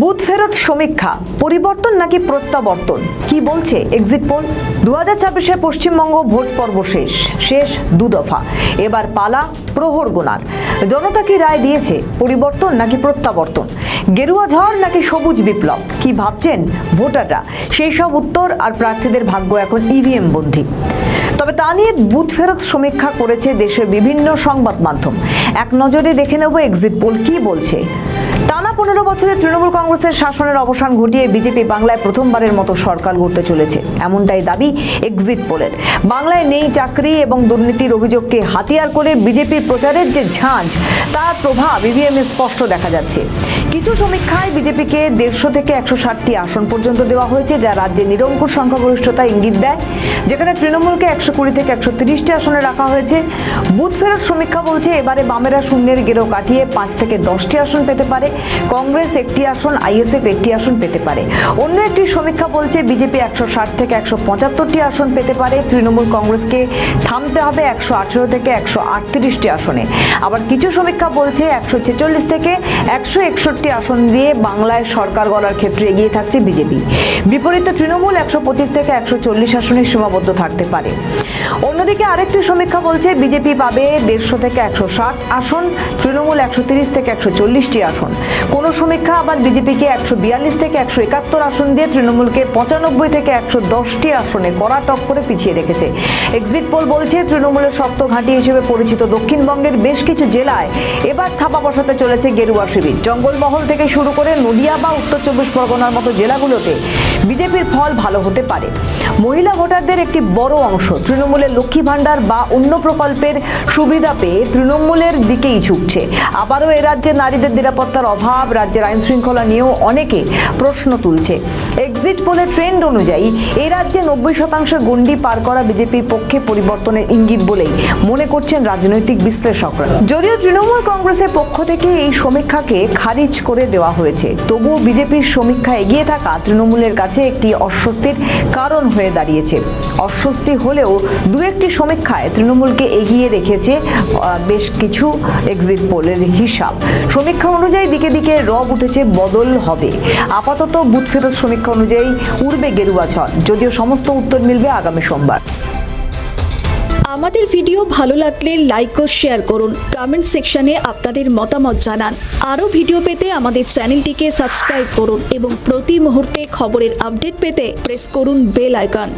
Booth ফেরত সমীক্ষা পরিবর্তন নাকি প্রত্যাবর্তন কি বলছে এক্সিট পোল 2026-এ পশ্চিমবঙ্গ ভোট পর্ব শেষ দু দফা এবার পালা প্রহর গোনার জনতা কি রায় দিয়েছে পরিবর্তন নাকি প্রত্যাবর্তন গেরুয়া ঝড় নাকি সবুজ বিপ্লব কি ভাবছেন ভোটাররা সেই সব উত্তর আর প্রার্থীদের ভাগ্য এখন ইভিএম বন্দী। তবে তা নিয়ে বুথ ফেরত সমীক্ষা করেছে দেশের বিভিন্ন সংবাদ মাধ্যম। এক নজরে দেখে নেব এক্সিট পোল কি বলছে। টানা 15 বছরে তৃণমূল কংগ্রেসের শাসনের অবসান ঘটিয়ে বিজেপি বাংলায় প্রথমবারের মতো সরকার গড়তে চলেছে, এমনটাই দাবি এক্সিট পোলের। বাংলায় নেই চাকরি এবং দুর্নীতির অভিযোগকে হাতিয়ার করে বিজেপির প্রচারের যে ঝাঁঝ তার প্রভাব ইভিএমে স্পষ্ট দেখা যাচ্ছে। কিছু সমীক্ষায় বিজেপিকে 150 থেকে 160টি আসন পর্যন্ত দেওয়া হয়েছে, যা রাজ্যে নিরঙ্কুশ সংখ্যাগরিষ্ঠতা ইঙ্গিত দেয়, যেখানে তৃণমূলকে 120 থেকে 130টি আসনে রাখা হয়েছে। বুথ ফেরত সমীক্ষা বলছে এবারে বামেরা শূন্যের গেরো কাটিয়ে 5 থেকে 10টি আসন পেতে পারে, কংগ্রেস একটি আসন, আইএসএফ একটি আসন পেতে পারে। অন্য একটি সমীক্ষা বলছে বিজেপি 160 থেকে 175টি আসন পেতে পারে, তৃণমূল কংগ্রেসকে থামতে হবে 118 থেকে 138টি আসনে। আবার কিছু সমীক্ষা বলছে 146 থেকে 161টি আসন দিয়ে বাংলায় সরকার গড়ার ক্ষেত্রে এগিয়ে থাকছে বিজেপি। বিপরীতে তৃণমূল 125 থেকে 140 আসনে সীমাবদ্ধ থাকতে পারে। অন্যদিকে আরেকটি সমীক্ষা বলছে বিজেপি পাবে 150 থেকে 160 আসন, তৃণমূল 130 থেকে 140টি আসন। কোন সমীক্ষা আবার বিজেপিকে 142 থেকে 171 আসন দিয়ে তৃণমূলকে 95 থেকে 110টি আসনে কড়া টক্করে পিছিয়ে রেখেছে। এক্সিট পোল বলছে তৃণমূলের শক্ত ঘাঁটি হিসেবে পরিচিত দক্ষিণবঙ্গের বেশ কিছু জেলায় এবার থাপা বসাতে চলেছে গেরুয়া শিবির। জঙ্গলমহল থেকে শুরু করে নদিয়া বা উত্তর 24 পরগনার মতো জেলাগুলোতে বিজেপির ফল ভালো হতে পারে। মহিলা ভোটারদের একটি বড় অংশ তৃণমূলের লক্ষ্মী ভাণ্ডার বা অন্য প্রকল্পের সুবিধা পেয়ে তৃণমূলের দিকেই ঝুঁকছে। আবারও এ রাজ্যে নারীদের নিরাপত্তার অভাব, রাজ্যের আইন শৃঙ্খলা নিয়েও অনেকে প্রশ্ন তুলছে। এক্সিট পোলের ট্রেন্ড অনুযায়ী এই রাজ্যে 90% গণ্ডি পার করা বিজেপির পক্ষে পরিবর্তনের ইঙ্গিত বলেই মনে করছেন রাজনৈতিক বিশ্লেষকরা। যদিও তৃণমূল কংগ্রেসের পক্ষ থেকে এই সমীক্ষাকে খারিজ করে দেওয়া হয়েছে, তবুও বিজেপির সমীক্ষা এগিয়ে থাকা তৃণমূলের কাছে একটি অস্বস্তির কারণ হয়ে দাঁড়িয়েছে। অস্বস্তি হলেও দু একটি সমীক্ষায় তৃণমূলকে এগিয়ে রেখেছে বেশ কিছু এক্সিট পোলের হিসাব। সমীক্ষা অনুযায়ী দিকে দিকে রব উঠেছে বদল হবে। আপাতত বুথ ফেরত সমীক্ষা অনুযায়ী উড়বে গেরুয়া ঝড়, যদিও সমস্ত উত্তর মিলবে আগামী সোমবার। আমাদের ভিডিও ভালো লাগলে লাইক ও শেয়ার করুন, কমেন্ট সেকশনে আপনাদের মতামত জানান। আরও ভিডিও পেতে আমাদের চ্যানেলটিকে সাবস্ক্রাইব করুন এবং প্রতি মুহূর্তে খবরের আপডেট পেতে প্রেস করুন বেল আইকন।